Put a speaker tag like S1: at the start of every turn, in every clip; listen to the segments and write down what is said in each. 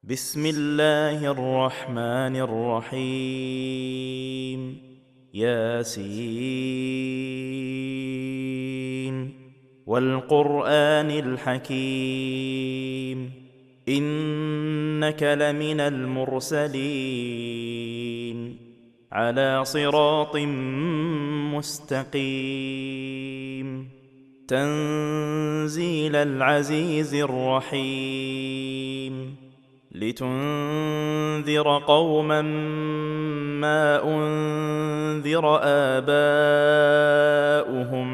S1: بسم الله الرحمن الرحيم ياسين والقرآن الحكيم إنك لمن المرسلين على صراط مستقيم تنزيل العزيز الرحيم لتنذر قوما ما أنذر آباؤهم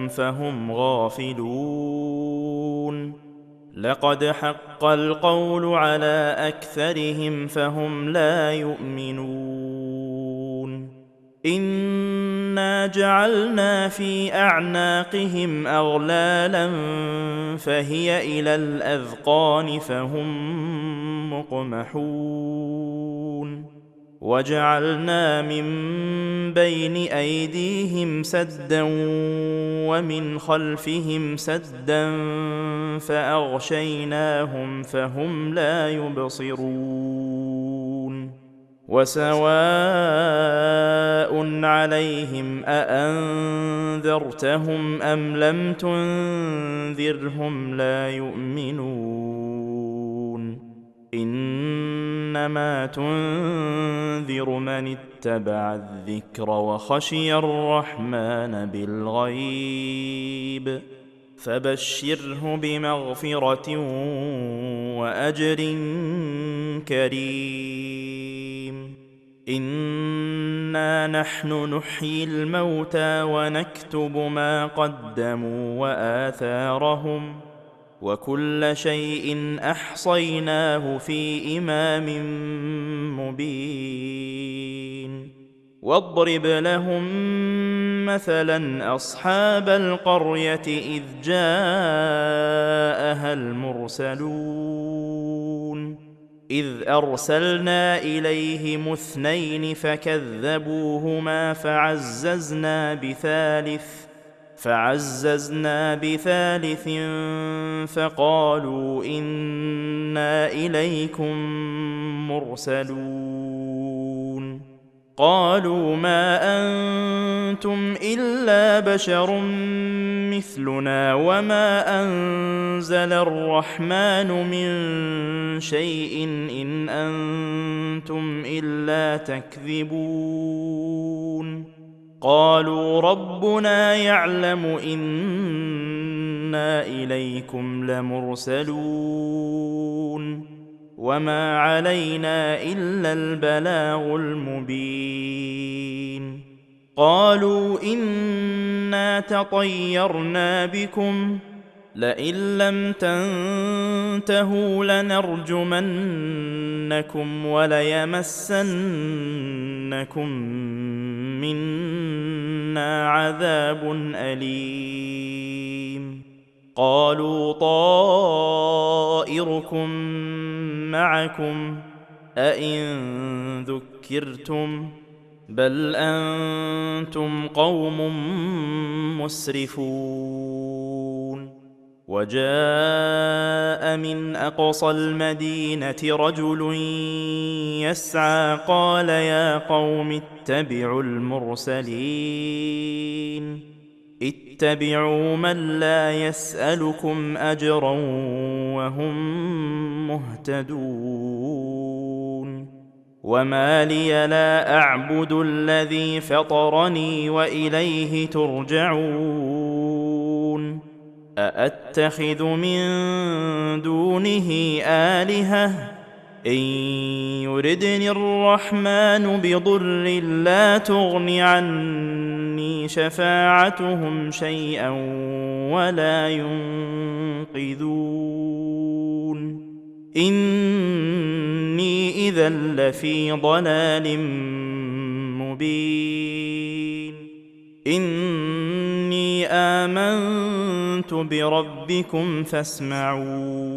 S1: فهم غافلون لقد حق القول على أكثرهم فهم لا يؤمنون إنا جعلنا في أعناقهم أغلالا فهي إلى الأذقان فهم مقمحون وجعلنا من بين أيديهم سدا ومن خلفهم سدا فأغشيناهم فهم لا يبصرون وسواء عليهم أأنذرتهم أم لم تنذرهم لا يؤمنون إنما تنذر من اتبع الذكر وخشي الرحمن بالغيب فبشره بمغفرة وأجر كريم إنا نحن نحيي الموتى ونكتب ما قدموا وآثارهم وكل شيء أحصيناه في إمام مبين واضرب لهم مثلا أصحاب القرية إذ جاءها المرسلون إذ أرسلنا إليهم اثنين فكذبوهما فعززنا بثالث فقالوا إنا إليكم مرسلون قالوا ما أنتم إلا بشر مثلنا وما أنزل الرحمن من شيء إن أنتم إلا تكذبون قالوا ربنا يعلم إنا إليكم لمرسلون وما علينا إلا البلاغ المبين قالوا إنا تطيرنا بكم لئن لم تنتهوا لنرجمنكم وليمسنكم منا عذاب أليم قالوا طائركم معكم أئن ذكرتم بل أنتم قوم مسرفون وجاء من أقصى المدينة رجل يسعى قال يا قوم اتبعوا المرسلين اتبعوا من لا يسألكم أجرا وهم مهتدون وما لي لا أعبد الذي فطرني وإليه ترجعون أأتخذ من دونه آلهة إن يردني الرحمن بضر لا تغن عني شفاعتهم شيئا ولا ينقذون إني إذا لفي ضلال مبين إني آمنت بربكم فاسمعون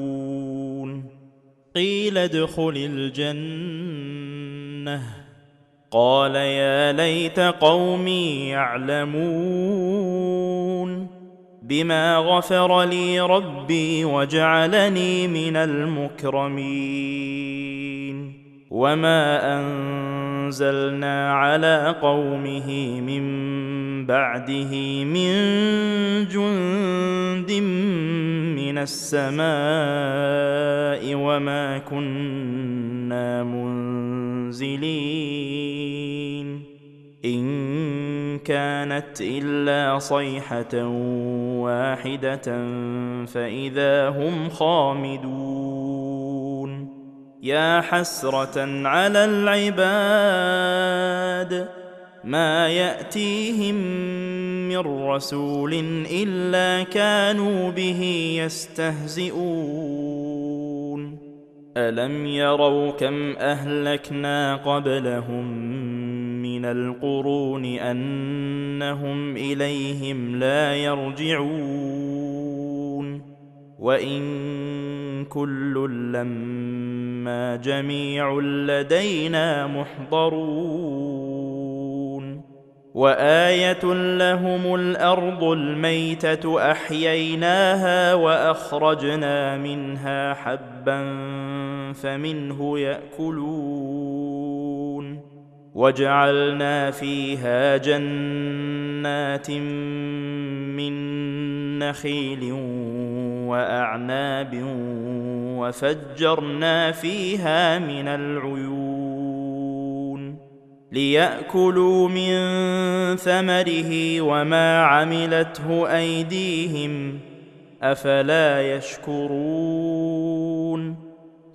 S1: قيل ادخل الجنة قال يا ليت قومي يعلمون بما غفر لي ربي وجعلني من المكرمين وما أنزلنا على قومه من بعده من جند من السماء وما كنا منزلين إن كانت إلا صيحة واحدة فإذا هم خامدون يا حسرة على العباد ما يأتيهم من رسول إلا كانوا به يستهزئون ألم يروا كم أهلكنا قبلهم من القرون أنهم إليهم لا يرجعون وإن كل لما جميع لدينا محضرون وآية لهم الأرض الميتة أحييناها وأخرجنا منها حبا فمنه يأكلون وجعلنا فيها جنات من نخيل وأعناب وفجرنا فيها من العيون ليأكلوا من ثمره وما عملته أيديهم أفلا يشكرون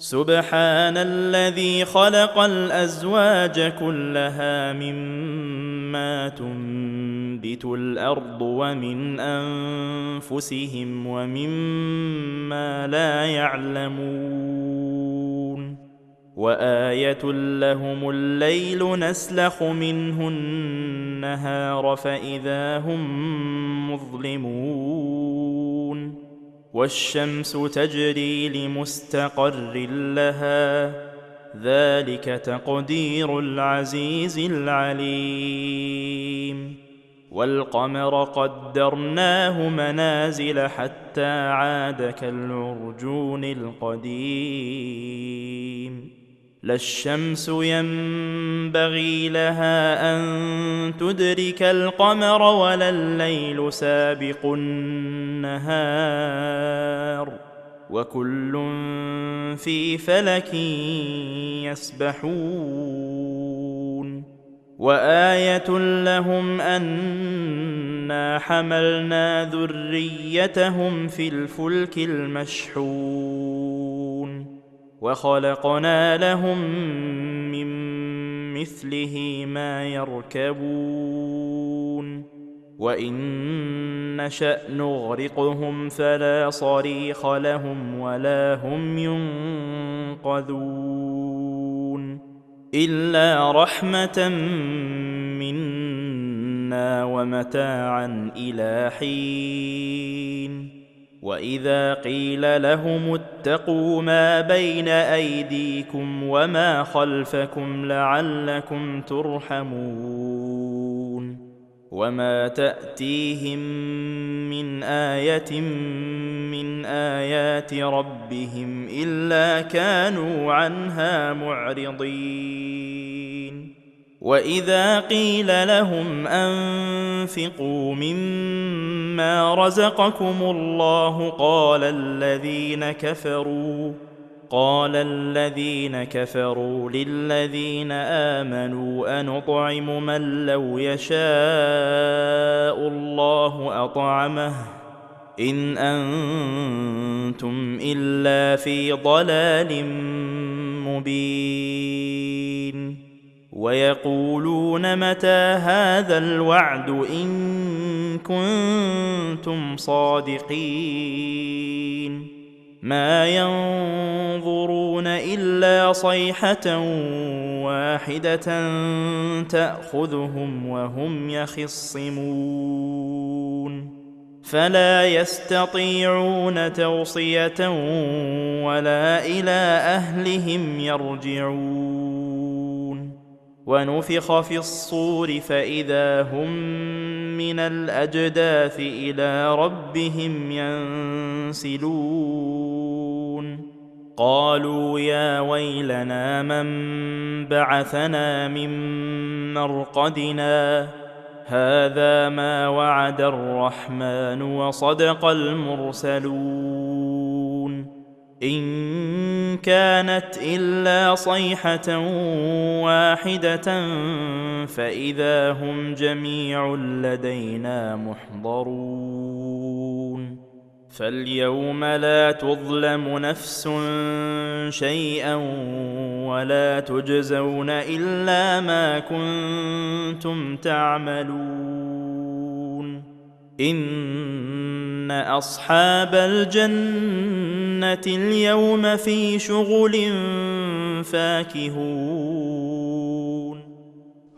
S1: سبحان الذي خلق الأزواج كلها مما تنبت الأرض ومن أنفسهم ومما لا يعلمون وآية لهم الليل نسلخ منه النهار فإذا هم مظلمون والشمس تجري لمستقر لها ذلك تقدير العزيز العليم والقمر قدرناه منازل حتى عاد كالعرجون القديم لا الشمس ينبغي لها أن تدرك القمر ولا الليل سابق النهار وكل في فلك يسبحون وآية لهم أنا حملنا ذريتهم في الفلك المشحون وخلقنا لهم من مثله ما يركبون وإن نشأ نغرقهم فلا صريخ لهم ولا هم ينقذون إلا رحمة منا ومتاعا إلى حين وإذا قيل لهم اتقوا ما بين أيديكم وما خلفكم لعلكم ترحمون وما تأتيهم من آية من آيات ربهم إلا كانوا عنها معرضين وإذا قيل لهم أنفقوا مما رزقكم الله قال الذين كفروا للذين آمنوا أنطعم من لو يشاء الله أطعمه إن أنتم إلا في ضلال مبين ويقولون متى هذا الوعد إن كنتم صادقين ما ينظرون إلا صيحة واحدة تأخذهم وهم يخصمون فلا يستطيعون توصية ولا إلى أهلهم يرجعون ونفخ في الصور فإذا هم من الأجداث إلى ربهم ينسلون قالوا يا ويلنا من بعثنا من مرقدنا هذا ما وعد الرحمن وصدق المرسلون إن كانت إلا صيحة واحدة فإذا هم جميع لدينا محضرون فاليوم لا تظلم نفس شيئا ولا تجزون إلا ما كنتم تعملون إن أصحاب الجنة اليوم في شغل فاكهون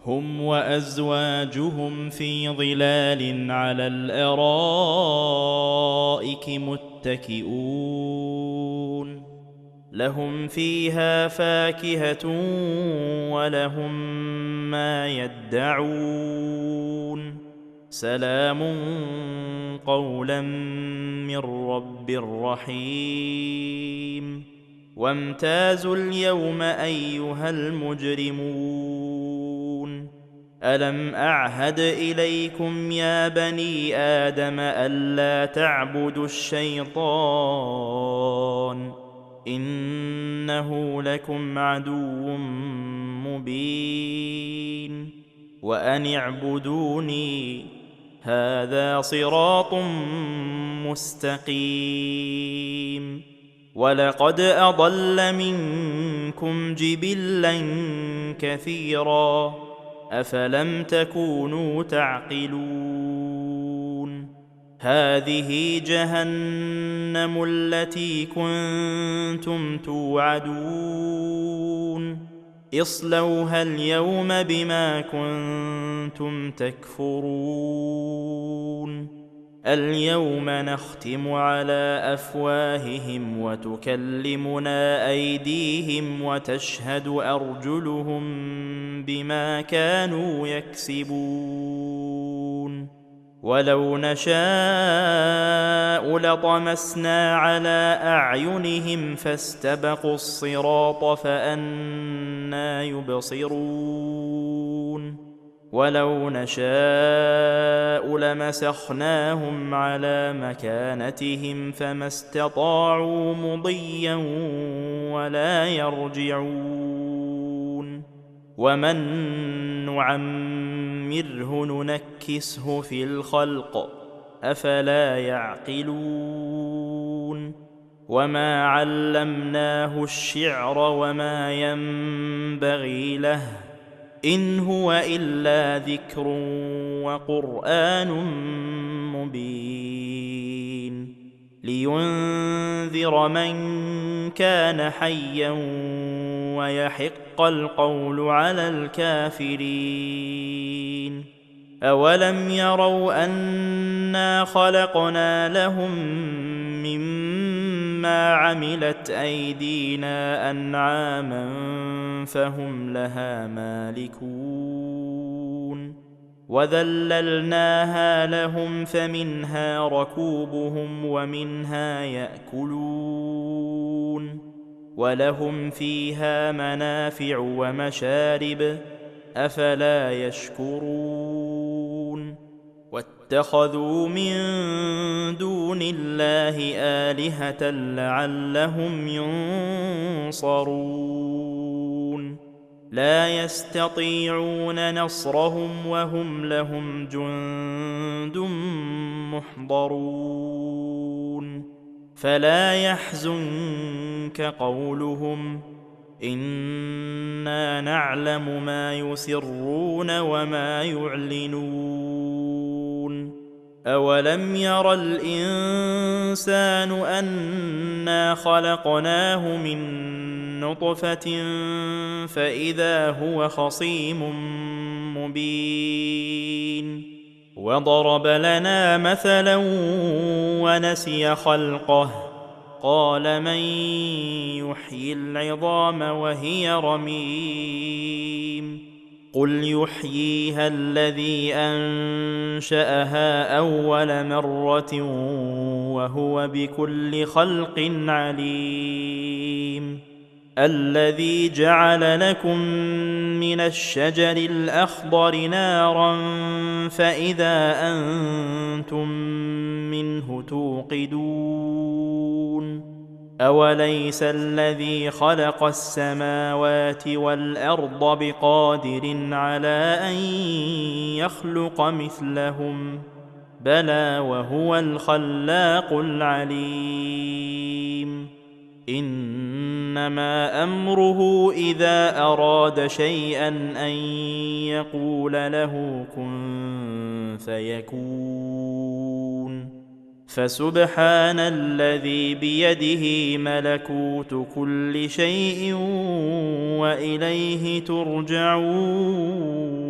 S1: هم وأزواجهم في ظلال على الأرائك متكئون لهم فيها فاكهة ولهم ما يدعون سلام قولا من رب رحيم وامتازوا اليوم أيها المجرمون ألم أعهد إليكم يا بني آدم ألا تعبدوا الشيطان إنه لكم عدو مبين وأن اعبدوني هذا صراط مستقيم ولقد أضل منكم جبلا كثيرا أفلم تكونوا تعقلون هذه جهنم التي كنتم توعدون اصلوها اليوم بما كنتم تكفرون اليوم نختم على أفواههم وتكلمنا أيديهم وتشهد أرجلهم بما كانوا يكسبون ولو نشاء لطمسنا على أعينهم فاستبقوا الصراط فأنى يبصرون ولو نشاء لمسخناهم على مكانتهم فما استطاعوا مضيا ولا يرجعون ومن نعمره ننكسه في الخلق أفلا يعقلون وما علمناه الشعر وما ينبغي له إن هو إلا ذكر وقرآن مبين لينذر من كان حيا ويحق القول على الكافرين أولم يروا أنا خلقنا لهم مما عملت أيدينا أنعاما فهم لها مالكون وذللناها لهم فمنها ركوبهم ومنها يأكلون ولهم فيها منافع ومشارب أفلا يشكرون واتخذوا من دون الله آلهة لعلهم ينصرون لا يستطيعون نصرهم وهم لهم جند محضرون فلا يحزنك قولهم إنا نعلم ما يسرون وما يعلنون أولم ير الإنسان أنا خلقناه من نطفة فإذا هو خصيم مبين وضرب لنا مثلا ونسي خلقه قال من يحيي العظام وهي رميم قل يحييها الذي أنشأها أول مرة وهو بكل خلق عليم. الذي جعل لكم من الشجر الأخضر نارا فإذا أنتم منه توقدون. أوليس الذي خلق السماوات والأرض بقادر على أن يخلق مثلهم بلى وهو الخلاق العليم. إنما أمره إذا أراد شيئا أن يقول له كن فيكون. فسبحان الذي بيده ملكوت كل شيء وإليه ترجعون.